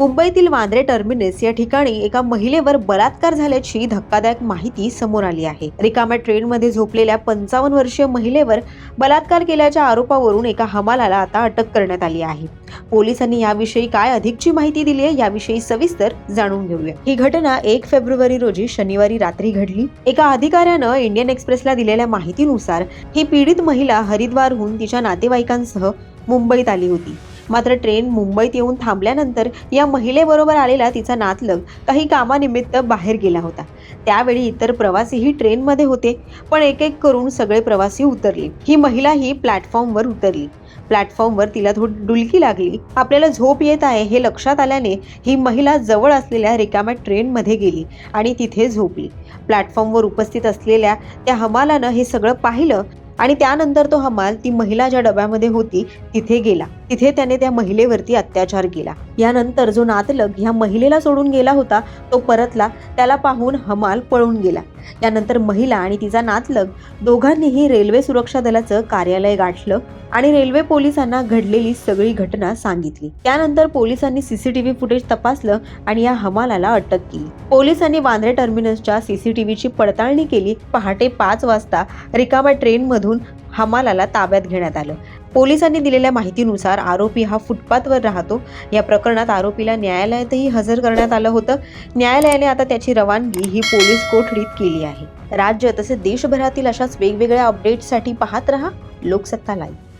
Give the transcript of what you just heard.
मुंबईतील वांद्रे टर्मिनस या ठिकाणी एका महिलेवर बलात्कार झाल्याची धक्कादायक माहिती समोर आली आहे। रिकाम्या ट्रेनमध्ये झोपलेल्या 55 वर्षीय महिलेवर बलात्कार केल्याच्या आरोपावरून एका हमालाला आता अटक करण्यात आली आहे। पोलिसांनी याविषयी काय अधिकची माहिती दिली आहे याविषयी सविस्तर जाणून घेऊया। ही घटना 1 फेब्रुवारी रोजी शनिवारी रात्री घडली। एका अधिकाऱ्यानं इंडियन एक्सप्रेसला दिलेल्या माहितीनुसार ही पीडित महिला हरिद्वारहून तिच्या नातेवाईकांसह मुंबईत आली होती। मात्र ट्रेन मुंबईत येऊन थांबल्यानंतर या महिलेबरोबर आलेला तिचा नातलग काही कामानिमित्त बाहेर गेला होता। त्यावेळी इतर प्रवासीही ट्रेनमध्ये होते, पण एक एक करून सगळे प्रवासी उतरले। ही महिलाही प्लॅटफॉर्मवर उतरली। प्लॅटफॉर्मवर तिला थोडी डुलकी लागली। आपल्याला झोप येत आहे हे लक्षात आल्याने ही महिला जवळ असलेल्या रिकाम्या ट्रेनमध्ये गेली आणि तिथे झोपली। प्लॅटफॉर्मवर उपस्थित असलेल्या त्या हमालानं हे सगळं पाहिलं आणि त्यानंतर तो हमाल ती महिला ज्या डब्यामध्ये होती तिथे गेला। तिथे त्याने त्या महिलेवरती अत्याचार केला। यानंतर जो नातलग ह्या महिलेला सोडून गेला होता तो परतला। त्याला पाहून हमाल पळून गेला। यानंतर महिला आणि तिचा नातलग दोघांनीही रेल्वे सुरक्षा दलाचं कार्यालय गाठलं आणि रेल्वे पोलिसांना घडलेली सगळी घटना सांगितली। त्यानंतर पोलिसांनी सीसीटीव्ही फुटेज तपासलं आणि या हमालाला अटक केली। पोलिसांनी वांद्रे टर्मिनसच्या सीसीटीव्हीची पडताळणी केली। पहाटे 5 वाजता रिकाम्या ट्रेनमधून हमालाला ताब्यात घेण्यात आलं। पोलिसांनी दिलेल्या माहितीनुसार आरोपी हा फुटपाथवर राहतो। या प्रकरणात आरोपीला न्यायालयातही हजर करण्यात आलं होतं। न्यायालयाने आता त्याची रवानगी ही पोलीस कोठडीत केली आहे। राज्य तसेच देशभरातील अशाच वेगवेगळ्या अपडेट्ससाठी पाहत रहा लोकसत्ता लाईव्ह।